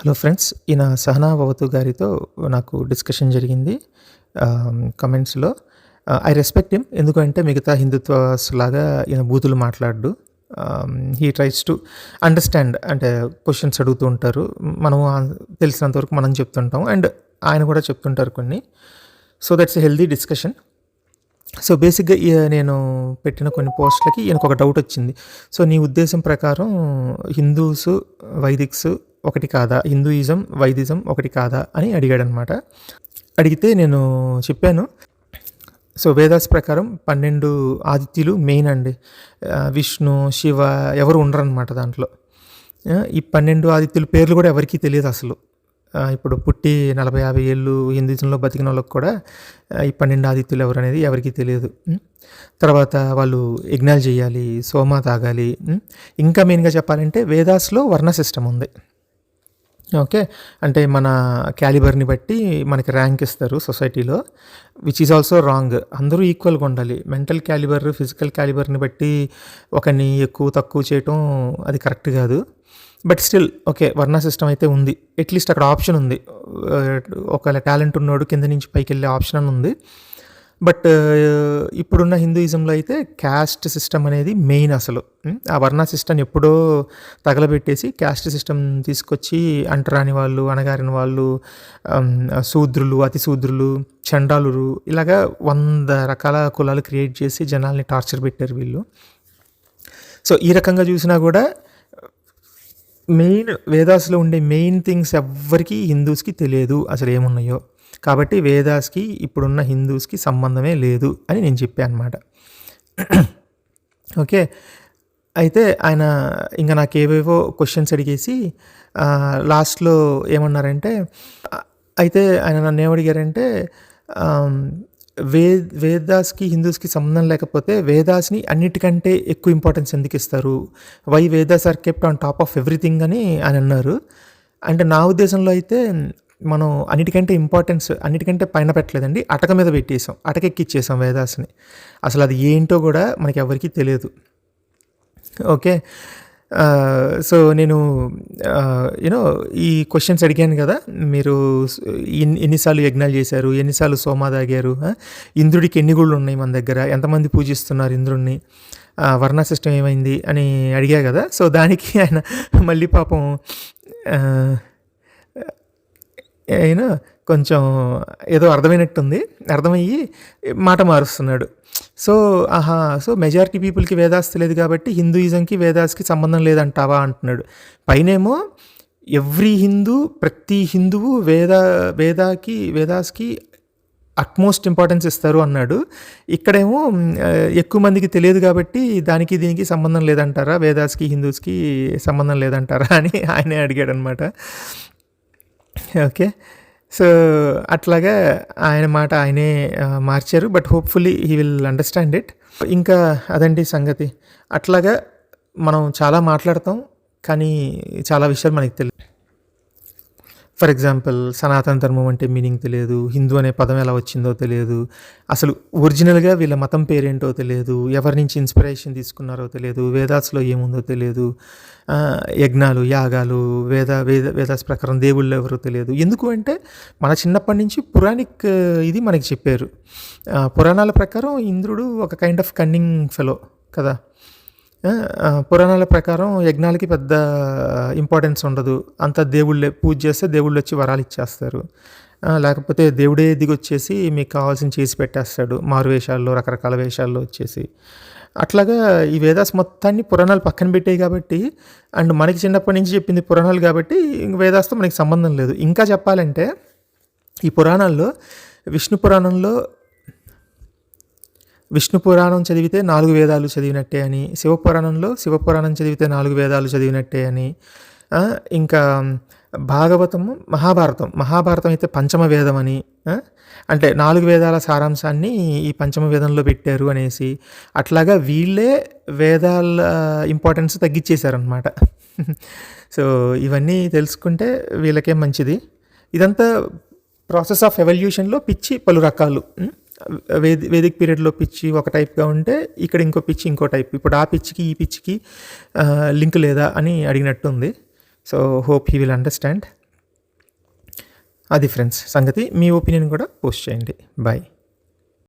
Hello friends. ఈయన సహనా భవతు గారితో నాకు డిస్కషన్ జరిగింది కమెంట్స్‌లో. I respect him. ఎందుకంటే మిగతా హిందుత్వాస్ లాగా ఈయన బూతులు మాట్లాడడు. He tries to understand. అంటే క్వెషన్స్ అడుగుతూ ఉంటారు. మనము తెలిసినంత వరకు మనం చెప్తుంటాం. అండ్ ఆయన కూడా చెప్తుంటారు కొన్ని. So that's a healthy discussion. So బేసిక్‌గా నేను పెట్టిన కొన్ని పోస్ట్‌లకి ఈయనకొక డౌట్ వచ్చింది. సో నీ ఉద్దేశం ప్రకారం హిందూస్, వైదిక్స్ ఒకటి కాదా? హిందూయిజం, వైదిజం ఒకటి కాదా? అని అడిగాడనమాట. అడిగితే నేను చెప్పాను. సో వేదాస్ ప్రకారం 12 ఆదిత్యులు మెయిన్ అండి. విష్ణు, శివ ఎవరు ఉండరనమాట దాంట్లో. ఈ 12 ఆదిత్యుల పేర్లు కూడా ఎవరికీ తెలియదు అసలు. ఇప్పుడు పుట్టి 40, 50 ఏళ్ళు హిందూయిజంలో బతికిన వాళ్ళకి కూడా ఈ 12 ఆదిత్యులు ఎవరనేది ఎవరికీ తెలియదు. తర్వాత వాళ్ళు యజ్ఞాలు చేయాలి, సోమ తాగాలి. ఇంకా మెయిన్గా చెప్పాలంటే వేదాస్లో వర్ణ సిస్టమ్ ఉంది. ఓకే. అంటే మన క్యాలిబర్‌ని బట్టి మనకి ర్యాంక్ ఇస్తారు సొసైటీలో. Which is also wrong. అందరూ ఈక్వల్‌గా ఉండాలి. మెంటల్ క్యాలిబర్, ఫిజికల్ క్యాలిబర్‌ని బట్టి ఒకరిని ఎక్కువ, తక్కువ చేయటం అది కరెక్ట్ కాదు. But still okay. వర్ణ సిస్టమ్ అయితే ఉంది. అట్‌లీస్ట్ అక్కడ ఆప్షన్ ఉంది. ఒకవేళ టాలెంట్ ఉన్నోడు కింద నుంచి పైకెళ్ళే ఆప్షన్ అని ఉంది. బట్ ఇప్పుడున్న హిందూయిజంలో అయితే క్యాస్ట్ సిస్టమ్ అనేది మెయిన్ అసలు. ఆ వర్ణ సిస్టమ్‌ని ఎప్పుడో తగలబెట్టేసి క్యాస్ట్ సిస్టమ్ తీసుకొచ్చి అంటరాని వాళ్ళు, అణగారిన వాళ్ళు, శూద్రులు, అతి శూద్రులు, చండాలురు ఇలాగా 100 రకాల కులాలు క్రియేట్ చేసి జనాల్ని టార్చర్ పెట్టారు వీళ్ళు. సో ఈ రకంగా చూసినా కూడా మెయిన్ వేదాస్‌లో ఉండే మెయిన్ థింగ్స్ ఎవ్వరికీ హిందూస్‌కి తెలియదు అసలు ఏమున్నాయో. కాబట్టి వేదాస్‌కి ఇప్పుడున్న హిందూస్‌కి సంబంధమే లేదు అని నేను చెప్పాను అనమాట. ఓకే. అయితే ఆయన ఇంక నాకేవేవో క్వెషన్స్ అడిగేసి లాస్ట్‌లో ఏమన్నారంటే అయితే ఆయన నన్నేమడిగారంటే వేదాస్‌కి, హిందూస్‌కి సంబంధం లేకపోతే వేదాస్‌ని అన్నిటికంటే ఎక్కువ ఇంపార్టెన్స్ ఎందుకు ఇస్తారు? Why Vedas are kept on top of everything అని ఆయన అన్నారు. అంటే నా ఉద్దేశంలో అయితే మనం అన్నిటికంటే పైన పెట్టలేదండి. అటక మీద పెట్టేసాం. అటకెక్కిచ్చేసాం వేదాస్‌ని. అసలు అది ఏంటో కూడా మనకి ఎవరికీ తెలియదు. ఓకే. సో నేను ఈ క్వెషన్స్ అడిగాను కదా! మీరు ఎన్నిసార్లు యజ్ఞాలు చేశారు? ఎన్నిసార్లు సోమ తాగారు? ఇంద్రుడికి ఎన్ని గుళ్ళు ఉన్నాయి మన దగ్గర? ఎంతమంది పూజిస్తున్నారు ఇంద్రుడిని? వర్ణ సిస్టమ్ ఏమైంది? అని అడిగా కదా! సో దానికి ఆయన మళ్ళీ పాపం ఆయన కొంచెం ఏదో అర్థమైనట్టుంది. అర్థమయ్యి మాట మారుస్తున్నాడు. సో సో మెజారిటీ పీపుల్‌కి వేదాస్ తెలియదు కాబట్టి హిందూయిజంకి, వేదాస్‌కి సంబంధం లేదంటావా అంటున్నాడు. పైనేమో ప్రతి హిందువు వేదాస్‌కి అట్‌మోస్ట్ ఇంపార్టెన్స్ ఇస్తారు అన్నాడు. ఇక్కడేమో ఎక్కువ మందికి తెలియదు కాబట్టి దానికి దీనికి సంబంధం లేదంటారా? వేదాస్‌కి, హిందూస్‌కి సంబంధం లేదంటారా? అని ఆయనే అడిగాడనమాట. ఓకే. సో అట్లాగా ఆయన మాట ఆయనే మార్చారు. But hopefully he will understand it. ఇంకా అదండి సంగతి. అట్లాగా మనం చాలా మాట్లాడతాం. కానీ చాలా విషయాలు మనకు తెలియదు. ఫర్ ఎగ్జాంపుల్ సనాతన ధర్మం అంటే మీనింగ్ తెలియదు. హిందూ అనే పదం ఎలా వచ్చిందో తెలియదు. అసలు ఒరిజినల్‌గా వీళ్ళ మతం పేరేంటో తెలియదు. ఎవరి నుంచి ఇన్స్పిరేషన్ తీసుకున్నారో తెలియదు. వేదాస్‌లో ఏముందో తెలియదు. యజ్ఞాలు, యాగాలు, వేదాస్ ప్రకారం దేవుళ్ళు ఎవరో తెలియదు. ఎందుకు అంటే మన చిన్నప్పటి నుంచి పురాణిక్ ఇది మనకి చెప్పారు. పురాణాల ప్రకారం ఇంద్రుడు ఒక కైండ్ ఆఫ్ కన్నింగ్ ఫెలో కదా! పురాణాల ప్రకారం యజ్ఞాలకి పెద్ద ఇంపార్టెన్స్ ఉండదు. అంతా దేవుళ్ళే. పూజ చేస్తే దేవుళ్ళొచ్చి వరాలు ఇచ్చేస్తారు. లేకపోతే దేవుడే దిగొచ్చేసి మీకు కావాల్సింది చేసి పెట్టేస్తాడు. మారువేషాల్లో, రకరకాల వేషాల్లో వచ్చేసి. అట్లాగా ఈ వేదాస్ మొత్తాన్ని పురాణాలు పక్కన పెట్టాయి కాబట్టి, అండ్ మనకి చిన్నప్పటి నుంచి చెప్పింది పురాణాలు కాబట్టి వేదాస్తో మనకి సంబంధం లేదు. ఇంకా చెప్పాలంటే ఈ పురాణాల్లో విష్ణు పురాణం చదివితే 4 వేదాలు చదివినట్టే అని, శివపురాణం చదివితే 4 వేదాలు చదివినట్టే అని, ఇంకా మహాభారతం అయితే పంచమ వేదం అని, అంటే 4 వేదాల సారాంశాన్ని ఈ పంచమ వేదంలో పెట్టారు అనేసి, అట్లాగా వీళ్ళే వేదాల ఇంపార్టెన్స్ తగ్గించేశారనమాట. సో ఇవన్నీ తెలుసుకుంటే వీళ్ళకే మంచిది. ఇదంతా ప్రాసెస్ ఆఫ్ ఎవల్యూషన్లో పిచ్చి పలు రకాలు. వేదిక్ పీరియడ్లో పిచ్చి ఒక టైప్గా ఉంటే ఇక్కడ ఇంకో పిచ్చి ఇంకో టైప్. ఇప్పుడు ఆ పిచ్చికి ఈ పిచ్చికి లింక్ లేదా అని అడిగినట్టుంది. So hope he will understand. అది ఫ్రెండ్స్ సంగతి. మీ ఒపీనియన్ కూడా పోస్ట్ చేయండి. బాయ్.